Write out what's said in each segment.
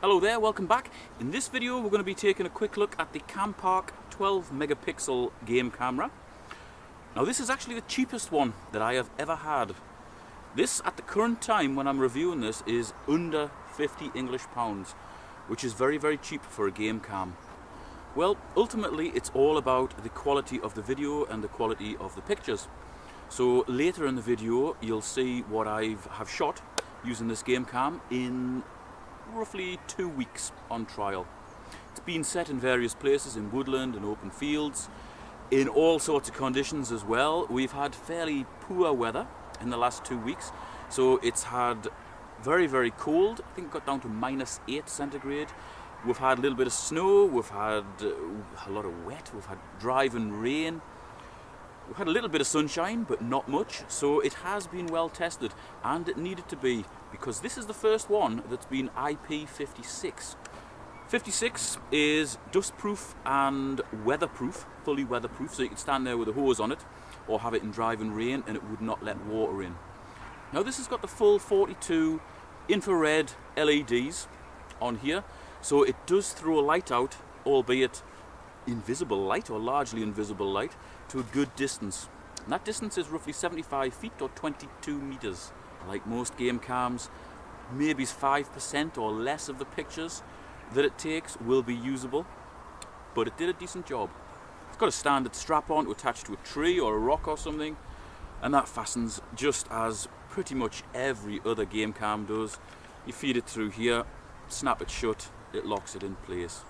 Hello there, welcome back. In this video we're going to be taking a quick look at the Campark 12 megapixel game camera. Now this is actually the cheapest one that I have ever had. This at the current time when I'm reviewing this is under 50 English pounds, which is very cheap for a game cam. Well, ultimately it's all about the quality of the video and the quality of the pictures. So later in the video you'll see what I have shot using this game cam in roughly 2 weeks on trial. It's been set in various places, in woodland and open fields, in all sorts of conditions as well. We've had fairly poor weather in the last 2 weeks, so it's had very cold. I think it got down to -8 centigrade. We've had a little bit of snow, we've had a lot of wet, we've had driving rain. We've had a little bit of sunshine, but not much, so it has been well tested, and it needed to be, because this is the first one that's been IP56. 56 is dustproof and weatherproof, fully weatherproof, so you can stand there with a hose on it, or have it in driving rain and it would not let water in. Now this has got the full 42 infrared LEDs on here, so it does throw light out, albeit invisible light, or largely invisible light, to a good distance. And that distance is roughly 75 feet or 22 meters. Like most game cams, maybe 5% or less of the pictures that it takes will be usable, but it did a decent job. It's got a standard strap-on to attach to a tree or a rock or something, and that fastens just as pretty much every other game cam does. You feed it through here, snap it shut, it locks it in place.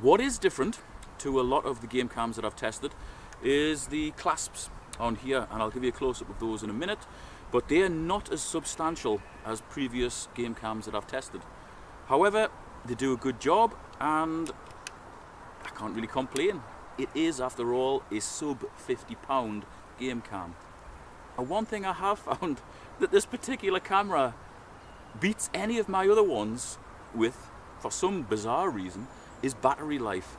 What is different to a lot of the game cams that I've tested is the clasps on here, and I'll give you a close-up of those in a minute, but they are not as substantial as previous game cams that I've tested. However, they do a good job and I can't really complain. It is, after all, a sub £50 game cam. And one thing I have found that this particular camera beats any of my other ones with, for some bizarre reason, is battery life.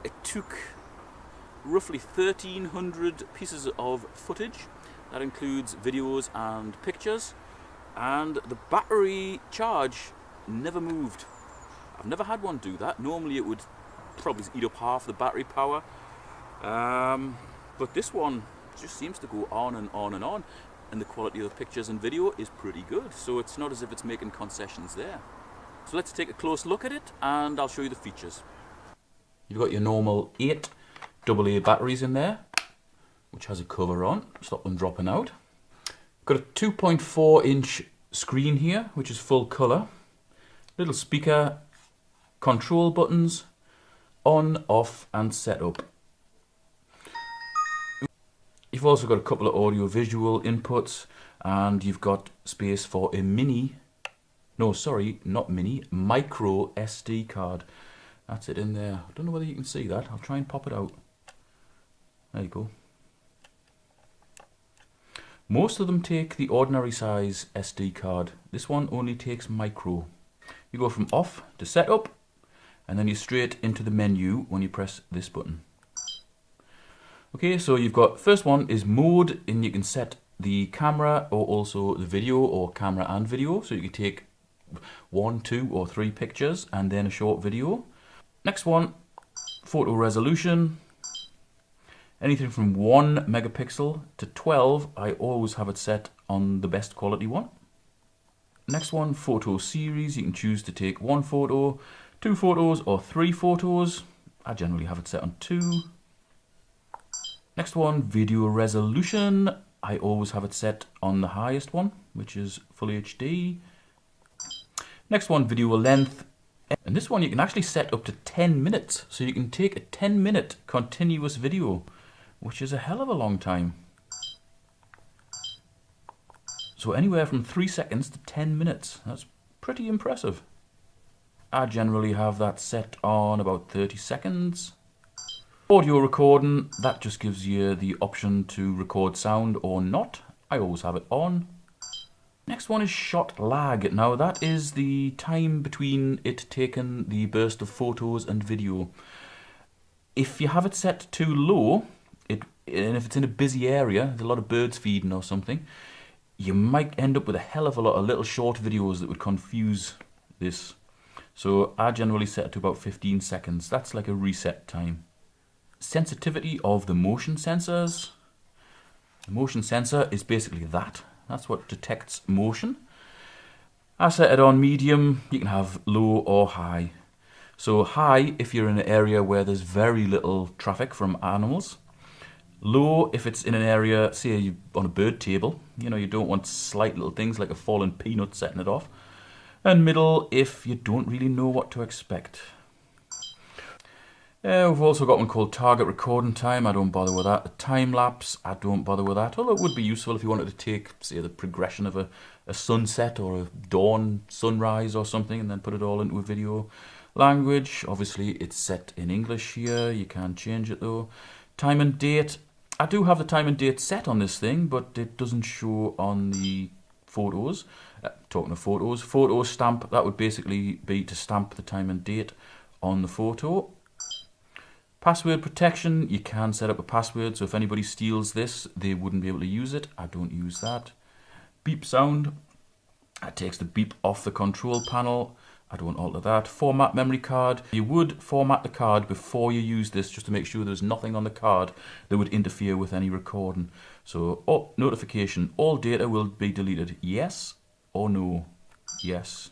It took roughly 1,300 pieces of footage. That includes videos and pictures, and the battery charge never moved. I've never had one do that. Normally it would probably eat up half the battery power, but this one just seems to go on and on and on, and the quality of the pictures and video is pretty good, so it's not as if it's making concessions there. So let's take a close look at it and I'll show you the features. You've got your normal 8 AA batteries in there, which has a cover on, stop them dropping out. Got a 2.4-inch screen here, which is full colour. Little speaker, control buttons, on, off and set up. You've also got a couple of audio visual inputs, and you've got space for a micro SD card. That's it in there. I don't know whether you can see that. I'll try and pop it out. There you go. Most of them take the ordinary size SD card. This one only takes micro. You go from off to setup, and then you're straight into the menu when you press this button. Okay, so you've got, first one is mode, and you can set the camera or also the video, or camera and video, so you can take 1, 2 or 3 pictures and then a short video. Next one, photo resolution. Anything from 1 megapixel to 12, I always have it set on the best quality one. Next one, photo series. You can choose to take 1 photo, 2 photos or 3 photos. I generally have it set on 2. Next one, video resolution. I always have it set on the highest one, which is full HD. Next one, video length. And this one you can actually set up to 10 minutes. So you can take a 10-minute continuous video, which is a hell of a long time. So anywhere from 3 seconds to 10 minutes. That's pretty impressive. I generally have that set on about 30 seconds. Audio recording, that just gives you the option to record sound or not. I always have it on. Next one is shot lag. Now that is the time between it taking the burst of photos and video. If you have it set too low, and if it's in a busy area, there's a lot of birds feeding or something, you might end up with a hell of a lot of little short videos that would confuse this. So I generally set it to about 15 seconds. That's like a reset time. Sensitivity of the motion sensors. The motion sensor is basically that. That's what detects motion. I set it on medium. You can have low or high. So high if you're in an area where there's very little traffic from animals. Low if it's in an area, say you're on a bird table, you know, you don't want slight little things like a fallen peanut setting it off. And middle if you don't really know what to expect. We've also got one called target recording time. I don't bother with that. A time lapse, I don't bother with that. Although it would be useful if you wanted to take, say, the progression of a sunset or a dawn sunrise or something and then put it all into a video. Language, obviously it's set in English here. You can't change it though. Time and date. I do have the time and date set on this thing, but it doesn't show on the photos. Talking of photos, photo stamp, that would basically be to stamp the time and date on the photo. Password protection, you can set up a password, so if anybody steals this, they wouldn't be able to use it. I don't use that. Beep sound, that takes the beep off the control panel. I don't alter that. Format memory card, you would format the card before you use this just to make sure there's nothing on the card that would interfere with any recording. So, notification, all data will be deleted. Yes or no? Yes.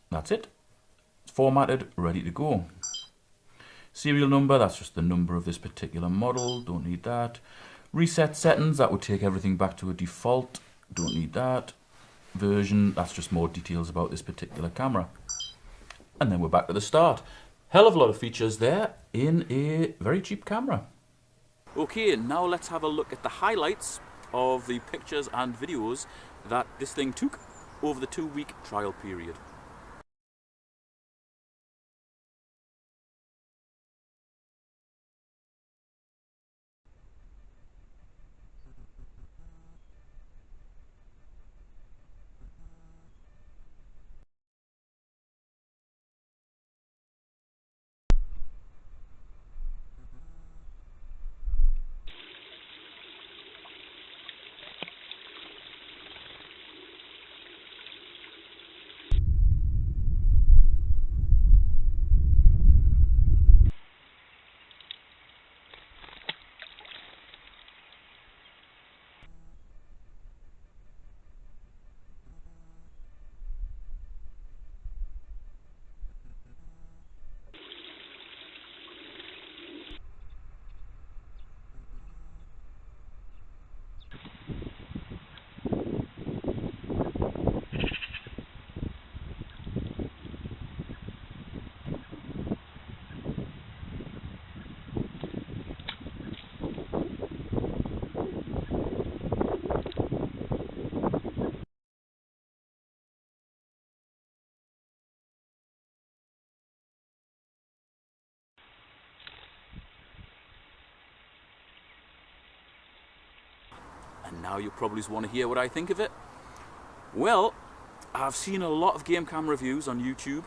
That's it. It's formatted, ready to go. Serial number, that's just the number of this particular model. Don't need that. Reset settings, that would take everything back to a default. Don't need that. Version, that's just more details about this particular camera. And then we're back to the start. Hell of a lot of features there in a very cheap camera. Okay, now let's have a look at the highlights of the pictures and videos that this thing took over the 2-week trial period. And now you probably want to hear what I think of it. Well, I've seen a lot of game cam reviews on YouTube,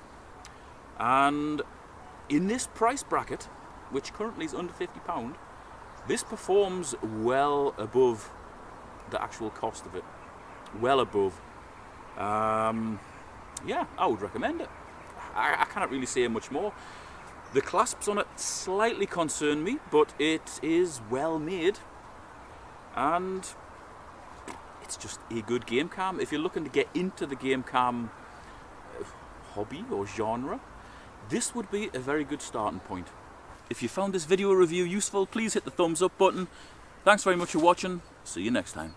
and in this price bracket, which currently is under £50, this performs well above the actual cost of it. Well above. Yeah, I would recommend it. I can't really say much more. The clasps on it slightly concern me, but it is well made, and it's just a good game cam. If you're looking to get into the game cam hobby or genre, this would be a very good starting point. If you found this video review useful, please hit the thumbs up button. Thanks very much for watching. See you next time.